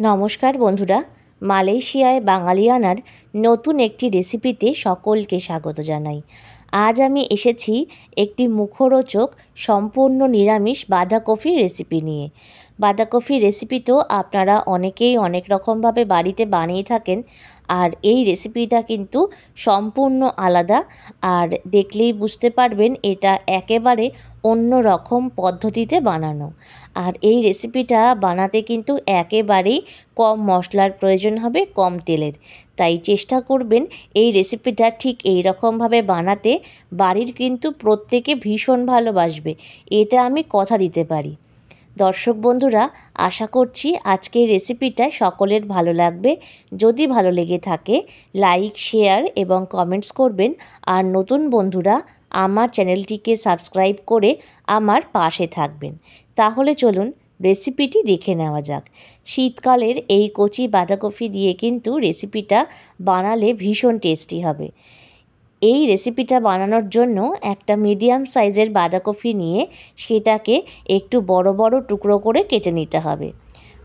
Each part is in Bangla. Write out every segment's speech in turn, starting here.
নমস্কার বন্ধুরা, মালয়েশিয়ায় বাঙালিয়ানার নতুন একটি রেসিপিতে সকলকে স্বাগত জানাই। আজ আমি এসেছি একটি মুখরোচক সম্পূর্ণ নিরামিষ বাঁধাকপির রেসিপি নিয়ে। বাঁধাকপির রেসিপি তো আপনারা অনেকেই অনেক রকমভাবে বাড়িতে বানিয়ে থাকেন, আর এই রেসিপিটা কিন্তু সম্পূর্ণ আলাদা। আর দেখলেই বুঝতে পারবেন এটা একেবারে অন্য রকম পদ্ধতিতে বানানো। আর এই রেসিপিটা বানাতে কিন্তু একেবারেই কম মশলার প্রয়োজন হবে, কম তেলের। তাই চেষ্টা করবেন এই রেসিপিটা ঠিক এই রকমভাবে বানাতে। বাড়ির কিন্তু প্রত্যেকে ভীষণ ভালোবাসবে, এটা আমি কথা দিতে পারি। দর্শক বন্ধুরা, আশা করছি আজকের রেসিপিটা সকলের ভালো লাগবে। যদি ভালো লেগে থাকে লাইক, শেয়ার এবং কমেন্টস করবেন। আর নতুন বন্ধুরা আমার চ্যানেলটিকে সাবস্ক্রাইব করে আমার পাশে থাকবেন। তাহলে চলুন রেসিপিটি দেখে নেওয়া যাক। শীতকালের এই কচি বাঁধাকপি দিয়ে কিন্তু রেসিপিটা বানালে ভীষণ টেস্টি হবে। এই রেসিপিটা বানানোর জন্য একটা মিডিয়াম সাইজের বাঁধাকপি নিয়ে সেটাকে একটু বড় বড় টুকরো করে কেটে নিতে হবে।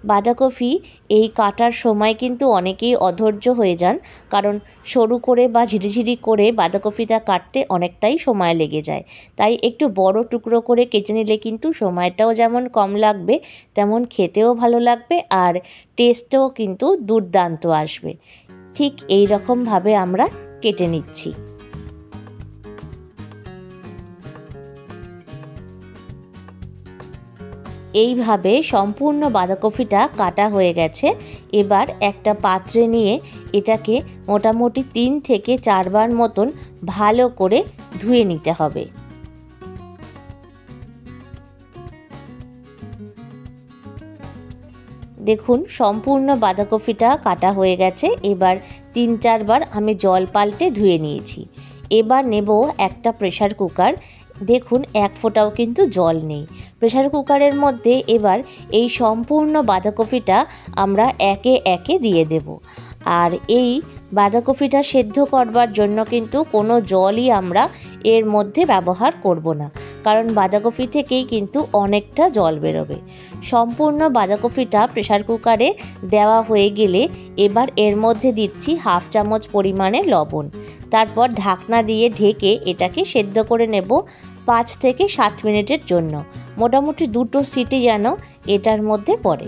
বাঁধাকপি এই কাটার সময় কিন্তু অনেকেই অধৈর্য হয়ে যান, কারণ সরু করে বা ঝিরিঝিরি করে বাঁধাকপিটা কাটতে অনেকটাই সময় লেগে যায়। তাই একটু বড় টুকরো করে কেটে নিলে কিন্তু সময়টাও যেমন কম লাগবে, তেমন খেতেও ভালো লাগবে, আর টেস্টও কিন্তু দুর্দান্ত আসবে। ঠিক এই রকমভাবে আমরা কেটে নিচ্ছি। এইভাবে সম্পূর্ণ বাঁধাকপিটা কাটা হয়ে গেছে। এবার একটা পাত্রে নিয়ে এটাকে মোটামুটি 3 থেকে 4 বার মতন ভালো করে ধুয়ে নিতে হবে। দেখুন সম্পূর্ণ বাঁধাকপিটা কাটা হয়ে গেছে। এবার 3-4 বার আমি জল পাল্টে ধুয়ে নিয়েছি। এবার নেব একটা প্রেসার কুকার। দেখুন এক ফোঁটাও কিন্তু জল নেই প্রেসার কুকারের মধ্যে। এবার এই সম্পূর্ণ বাঁধাকপিটা আমরা একে একে দিয়ে দেব। আর এই বাঁধাকপিটা সেদ্ধ করবার জন্য কিন্তু কোনো জলই আমরা এর মধ্যে ব্যবহার করব না, কারণ বাঁধাকপি থেকেই কিন্তু অনেকটা জল বেরোবে। সম্পূর্ণ বাঁধাকপিটা প্রেসার কুকারে দেওয়া হয়ে গেলে এবার এর মধ্যে দিচ্ছি 1/2 চামচ পরিমাণে লবণ। তারপর ঢাকনা দিয়ে ঢেকে এটাকে সেদ্ধ করে নেব 5 থেকে 7 মিনিটের জন্য। মোটামুটি 2টো সিটি যেন এটার মধ্যে পড়ে।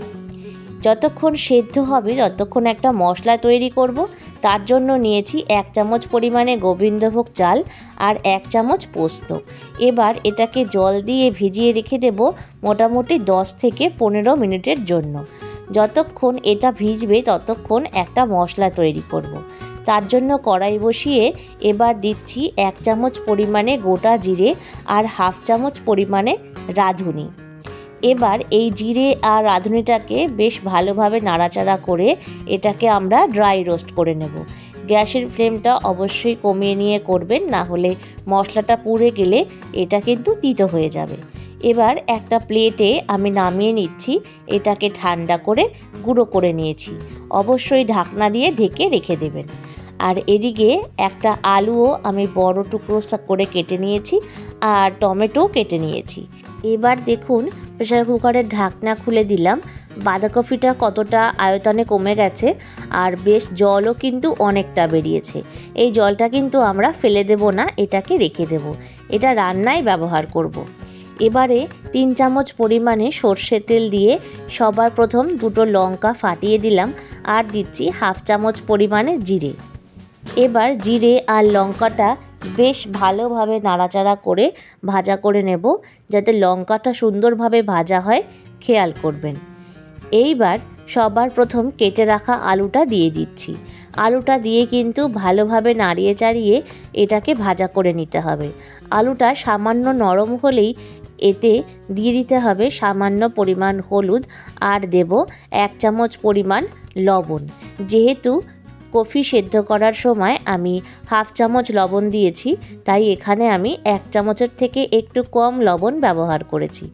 যতক্ষণ সেদ্ধ হবে ততক্ষণ একটা মশলা তৈরি করব। তার জন্য নিয়েছি 1 চামচ পরিমাণে গোবিন্দভোগ চাল আর 1 চামচ পোস্ত। এবার এটাকে জল দিয়ে ভিজিয়ে রেখে দেব মোটামুটি 10 থেকে 15 মিনিটের জন্য। যতক্ষণ এটা ভিজবে ততক্ষণ একটা মশলা তৈরি করব। তার জন্য কড়াই বসিয়ে এবার দিচ্ছি 1 চামচ পরিমাণে গোটা জিরে আর 1/2 চামচ পরিমাণে রাঁধুনি। এবার এই জিরে আর রাঁধুনিটাকে বেশ ভালোভাবে নাড়াচাড়া করে এটাকে আমরা ড্রাই রোস্ট করে নেব। গ্যাসের ফ্লেমটা অবশ্যই কমিয়ে নিয়ে করবেন, না হলে মশলাটা পুড়ে গেলে এটা কিন্তু তিতো হয়ে যাবে। এবার একটা প্লেটে আমি নামিয়ে নিচ্ছি। এটাকে ঠান্ডা করে গুঁড়ো করে নিয়েছি। অবশ্যই ঢাকনা দিয়ে ঢেকে রেখে দেবেন। আর এদিকে একটা আলুও আমি বড় টুকরো করে কেটে নিয়েছি, আর টমেটোও কেটে নিয়েছি। এবার দেখুন প্রেসার কুকারের ঢাকনা খুলে দিলাম। বাঁধাকপিটা কতটা আয়তনে কমে গেছে, আর বেশ জলও কিন্তু অনেকটা বেরিয়েছে। এই জলটা কিন্তু আমরা ফেলে দেব না, এটাকে রেখে দেব। এটা রান্নায় ব্যবহার করব। এবারে 3 চামচ পরিমাণে সর্ষের তেল দিয়ে সবার প্রথম 2টো লঙ্কা ফাটিয়ে দিলাম, আর দিচ্ছি 1/2 চামচ পরিমাণে জিরে। এবার জিরে আর লঙ্কাটা বেশ ভালোভাবে নাড়াচাড়া করে ভাজা করে নেব, যাতে লঙ্কাটা সুন্দরভাবে ভাজা হয় খেয়াল করবেন। এইবার সবার প্রথম কেটে রাখা আলুটা দিয়ে দিচ্ছি। আলুটা দিয়ে কিন্তু ভালোভাবে নাড়িয়ে চাড়িয়ে এটাকে ভাজা করে নিতে হবে। আলুটা সামান্য নরম হলেই এতে দিয়ে দিতে হবে সামান্য পরিমাণ হলুদ, আর দেব 1 চামচ পরিমাণ লবণ। যেহেতু কফি সেদ্ধ করার সময় আমি 1/2 চামচ লবণ দিয়েছি, তাই এখানে আমি 1 চামচের থেকে একটু কম লবণ ব্যবহার করেছি।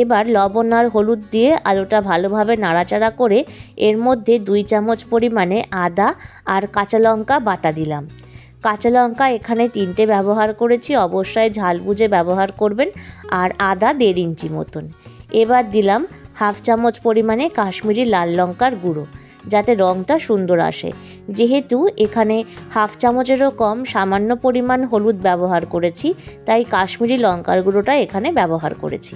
এবার লবণ আর হলুদ দিয়ে আলুটা ভালোভাবে নাড়াচাড়া করে এর মধ্যে 2 চামচ পরিমাণে আদা আর কাঁচা লঙ্কা বাটা দিলাম। কাঁচা লঙ্কা এখানে 3টে ব্যবহার করেছি, অবশ্যই ঝাল বুঝে ব্যবহার করবেন। আর আদা 1.5 ইঞ্চি মতন। এবার দিলাম হাফ চামচ পরিমাণে কাশ্মীরি লাল লঙ্কার গুঁড়ো, যাতে রঙটা সুন্দর আসে। যেহেতু এখানে হাফ চামচেরও কম সামান্য পরিমাণ হলুদ ব্যবহার করেছি, তাই কাশ্মীরি লঙ্কার গুঁড়োটা এখানে ব্যবহার করেছি।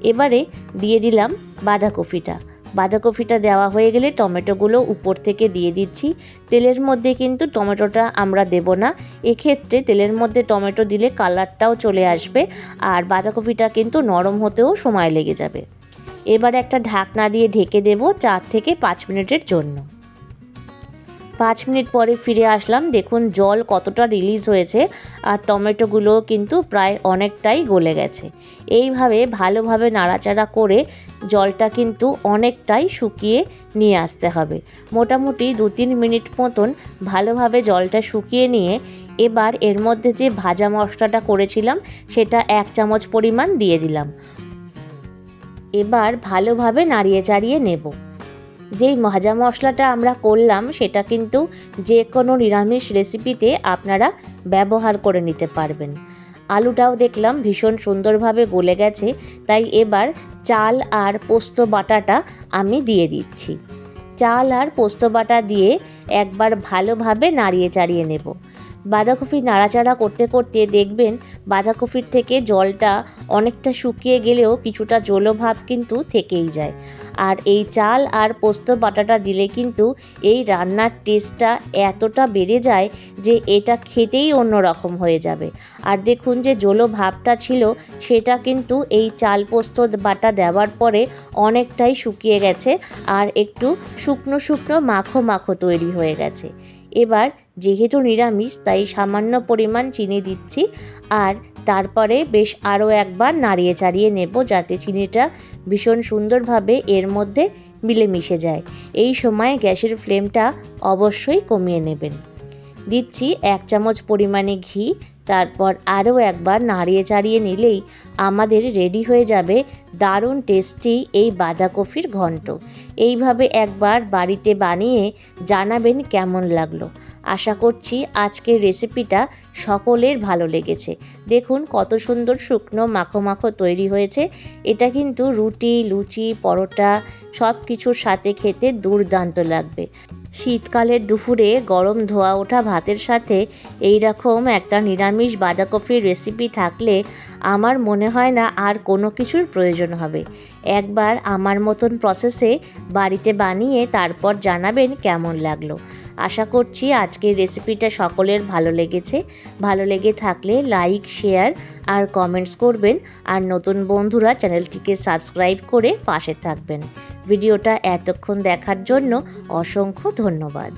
এবারে দিয়ে দিলাম বাঁধাকপিটা। বাঁধাকপিটা দেওয়া হয়ে গেলে টমেটোগুলো উপর থেকে দিয়ে দিচ্ছি। তেলের মধ্যে কিন্তু টমেটোটা আমরা দেব না, এক্ষেত্রে তেলের মধ্যে টমেটো দিলে কালারটাও চলে আসবে আর বাঁধাকপিটা কিন্তু নরম হতেও সময় লেগে যাবে। এবার একটা ঢাকনা দিয়ে ঢেকে দেব 4 থেকে 5 মিনিটের জন্য। 5 মিনিট পরে ফিরে আসলাম। দেখুন জল কতটা রিলিজ হয়েছে আর টমেটোগুলো কিন্তু প্রায় অনেকটাই গলে গেছে। এইভাবে ভালোভাবে নাড়াচাড়া করে জলটা কিন্তু অনেকটাই শুকিয়ে নিয়ে আসতে হবে। মোটামুটি 2-3 মিনিট মতন ভালোভাবে জলটা শুকিয়ে নিয়ে এবার এর মধ্যে যে ভাজা মশলাটা করেছিলাম সেটা 1 চামচ পরিমাণ দিয়ে দিলাম। এবার ভালোভাবে নাড়িয়ে চাড়িয়ে নেব। যেই ভাজা মশলাটা আমরা করলাম সেটা কিন্তু যে কোনো নিরামিষ রেসিপিতে আপনারা ব্যবহার করে নিতে পারবেন। আলুটাও দেখলাম ভীষণ সুন্দরভাবে গলে গেছে, তাই এবার চাল আর পোস্ত বাটাটা আমি দিয়ে দিচ্ছি। চাল আর পোস্ত বাটা দিয়ে একবার ভালোভাবে নাড়িয়ে চাড়িয়ে নেব। বাঁধাকপি নাড়াচাড়া করতে করতে দেখবেন বাঁধাকপির থেকে জলটা অনেকটা শুকিয়ে গেলেও কিছুটা জলভাব কিন্তু থেকেই যায়। আর এই চাল আর পোস্ত বাটাটা দিলে কিন্তু এই রান্নার টেস্টটা এতটা বেড়ে যায় যে এটা খেতেই অন্যরকম হয়ে যাবে। আর দেখুন যে জলভাবটা ছিল সেটা কিন্তু এই চাল পোস্ত বাটা দেওয়ার পরে অনেকটাই শুকিয়ে গেছে আর একটু শুকনো শুকনো মাখো মাখো তৈরি হয়ে গেছে। এবার যেহেতু নিরামিষ তাই সামান্য পরিমাণ চিনি দিচ্ছি আর তারপরে বেশ আরও একবার নাড়িয়ে চাড়িয়ে নেব যাতে চিনিটা ভীষণ সুন্দরভাবে এর মধ্যে মিলেমিশে যায়। এই সময় গ্যাসের ফ্লেমটা অবশ্যই কমিয়ে নেবেন। দিচ্ছি 1 চামচ পরিমাণে ঘি, তারপর আরও একবার নাড়িয়ে চাড়িয়ে নিলেই আমাদের রেডি হয়ে যাবে দারুণ টেস্টি এই বাঁধাকপির ঘন্ট। এইভাবে একবার বাড়িতে বানিয়ে জানাবেন কেমন লাগলো। আশা করছি আজকের রেসিপিটা সকলের ভালো লেগেছে। দেখুন কত সুন্দর শুকনো মাখো মাখো তৈরি হয়েছে। এটা কিন্তু রুটি, লুচি, পরোটা সব কিছুর সাথে খেতে দুর্দান্ত লাগবে। শীতকালের দুপুরে গরম ধোয়া ওঠা ভাতের সাথে এই রকম একটা নিরামিষ বাঁধাকপির রেসিপি থাকলে আমার মনে হয় না আর কোনো কিছুর প্রয়োজন হবে। একবার আমার মতন প্রসেসে বাড়িতে বানিয়ে তারপর জানাবেন কেমন লাগলো। আশা করছি আজকের রেসিপিটা সকলের ভালো লেগেছে। ভালো লেগে থাকলে লাইক, শেয়ার আর কমেন্টস করবেন। আর নতুন বন্ধুরা চ্যানেলটিকে সাবস্ক্রাইব করে পাশে থাকবেন। ভিডিওটা এতক্ষণ দেখার জন্য অসংখ্য ধন্যবাদ।